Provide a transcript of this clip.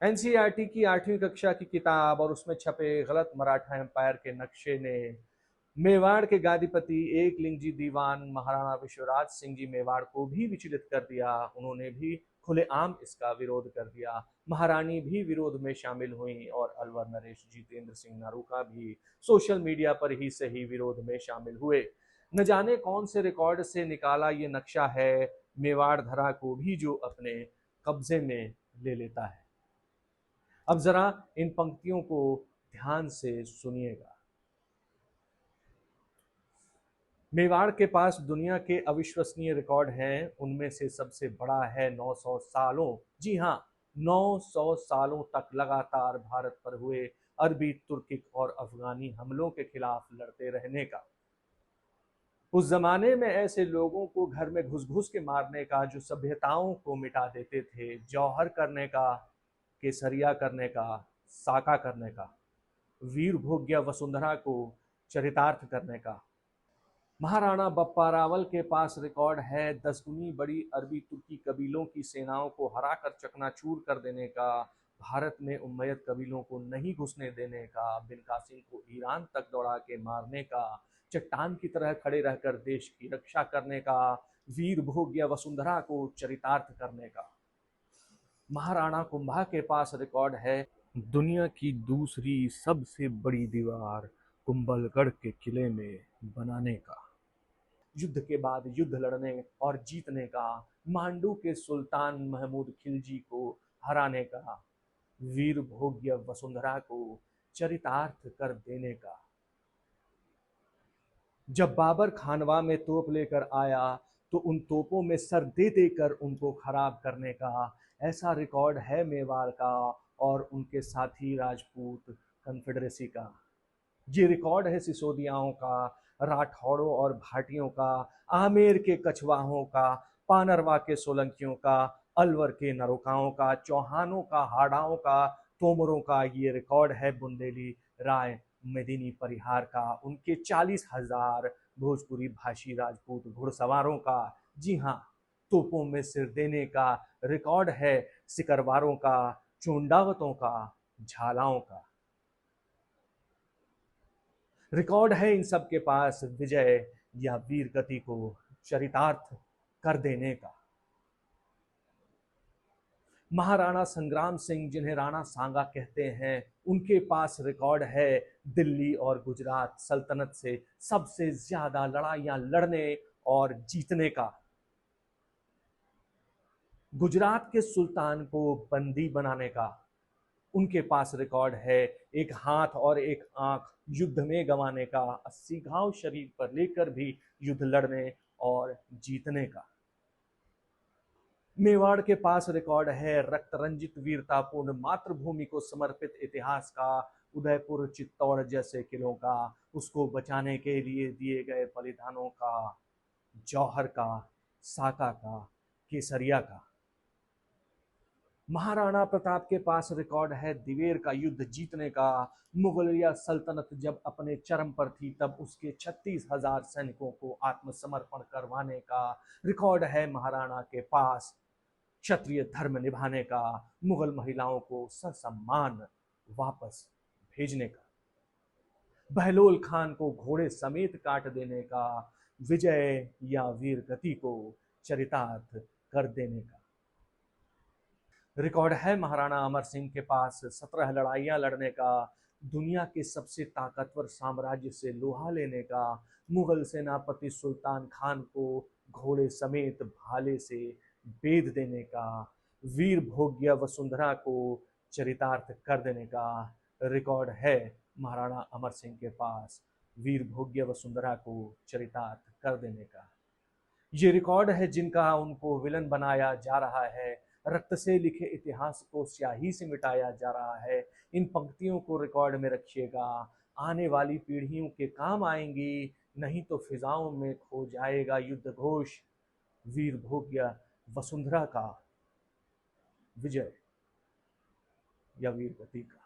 NCERT की 8वीं कक्षा की किताब और उसमें छपे गलत मराठा एम्पायर के नक्शे ने मेवाड़ के गादीपति एकलिंगजी दीवान महाराणा विश्वराज सिंह जी मेवाड़ को भी विचलित कर दिया। उन्होंने भी खुलेआम इसका विरोध कर दिया। महारानी भी विरोध में शामिल हुई और अलवर नरेश जितेंद्र सिंह नारूका भी सोशल मीडिया पर ही सही विरोध में शामिल हुए। न जाने कौन से रिकॉर्ड से निकाला ये नक्शा है मेवाड़ धरा को भी जो अपने कब्जे में ले लेता है। अब जरा इन पंक्तियों को ध्यान से सुनिएगा। मेवाड़ के पास दुनिया के अविश्वसनीय रिकॉर्ड हैं। उनमें से सबसे बड़ा है 900 सालों, जी हाँ, 900 सालों तक लगातार भारत पर हुए अरबी, तुर्किक और अफगानी हमलों के खिलाफ लड़ते रहने का। उस जमाने में ऐसे लोगों को घर में घुस घुस के मारने का, जो सभ्यताओं को मिटा देते थे, जौहर करने का, केसरिया करने का, साका करने का, वीर भोग्य वसुंधरा को चरितार्थ करने का। महाराणा बप्पा रावल के पास रिकॉर्ड है 10 गुनी बड़ी अरबी तुर्की कबीलों की सेनाओं को हराकर चकनाचूर कर देने का, भारत में उम्मयद कबीलों को नहीं घुसने देने का, बिन कासिम को ईरान तक दौड़ा के मारने का, चट्टान की तरह खड़े रहकर देश की रक्षा करने का, वीर भोग्य वसुंधरा को चरितार्थ करने का। महाराणा कुंभा के पास रिकॉर्ड है दुनिया की दूसरी सबसे बड़ी दीवार कुंभलगढ़ के किले में बनाने का, युद्ध के बाद युद्ध लड़ने और जीतने का, मांडू के सुल्तान महमूद खिलजी को हराने का, वीर भोग्य वसुंधरा को चरितार्थ कर देने का। जब बाबर खानवा में तोप लेकर आया तो उन तोपों में सर दे देकर उनको खराब करने का। ऐसा रिकॉर्ड है मेवाड़ का और उनके साथी राजपूत कन्फेडरेसी का। ये रिकॉर्ड है सिसोदियाओं का, राठौड़ों और भाटियों का, आमेर के कछवाहों का, पानरवा के सोलंकियों का, अलवर के नरोकाओं का, चौहानों का, हाड़ाओं का, तोमरों का। ये रिकॉर्ड है बुंदेली राय मेदिनी परिहार का, उनके 40,000 भोजपुरी भाषी राजपूत घुड़सवारों का। जी हाँ, तोपों में सिर देने का रिकॉर्ड है सिकरवारों का, चोंडावतों का, झालाओं का। रिकॉर्ड है इन सब के पास विजय या वीर गति को चरितार्थ कर देने का। महाराणा संग्राम सिंह, जिन्हें राणा सांगा कहते हैं, उनके पास रिकॉर्ड है दिल्ली और गुजरात सल्तनत से सबसे ज्यादा लड़ाइयां लड़ने और जीतने का। गुजरात के सुल्तान को बंदी बनाने का उनके पास रिकॉर्ड है। एक हाथ और एक आंख युद्ध में गंवाने का, 80 घाव शरीर पर लेकर भी युद्ध लड़ने और जीतने का। मेवाड़ के पास रिकॉर्ड है रक्त रंजित वीरतापूर्ण मातृभूमि को समर्पित इतिहास का, उदयपुर, चित्तौड़ जैसे किलों का, उसको बचाने के लिए दिए गए बलिदानों का, जौहर का, साका का, केसरिया का। महाराणा प्रताप के पास रिकॉर्ड है दिवेर का युद्ध जीतने का। मुगलिया सल्तनत जब अपने चरम पर थी तब उसके 36,000 सैनिकों को आत्मसमर्पण करवाने का। रिकॉर्ड है महाराणा के पास क्षत्रिय धर्म निभाने का, मुगल महिलाओं को ससम्मान वापस भेजने का, बहलोल खान को घोड़े समेत काट देने का, विजय या वीर गति को चरितार्थ कर देने का। रिकॉर्ड है महाराणा अमर सिंह के पास 17 लड़ाइयां लड़ने का, दुनिया के सबसे ताकतवर साम्राज्य से लोहा लेने का, मुगल सेनापति सुल्तान खान को घोड़े समेत भाले से बेध देने का, वीर भोग्य वसुंधरा को चरितार्थ कर देने का। रिकॉर्ड है महाराणा अमर सिंह के पास वीर भोग्य वसुंधरा को चरितार्थ कर देने का। ये रिकॉर्ड है जिनका उनको विलन बनाया जा रहा है, रक्त से लिखे इतिहास को स्याही से मिटाया जा रहा है। इन पंक्तियों को रिकॉर्ड में रखिएगा, आने वाली पीढ़ियों के काम आएंगी, नहीं तो फिजाओं में खो जाएगा युद्ध घोष वीर भोग्य वसुंधरा का, विजय या वीर गति का।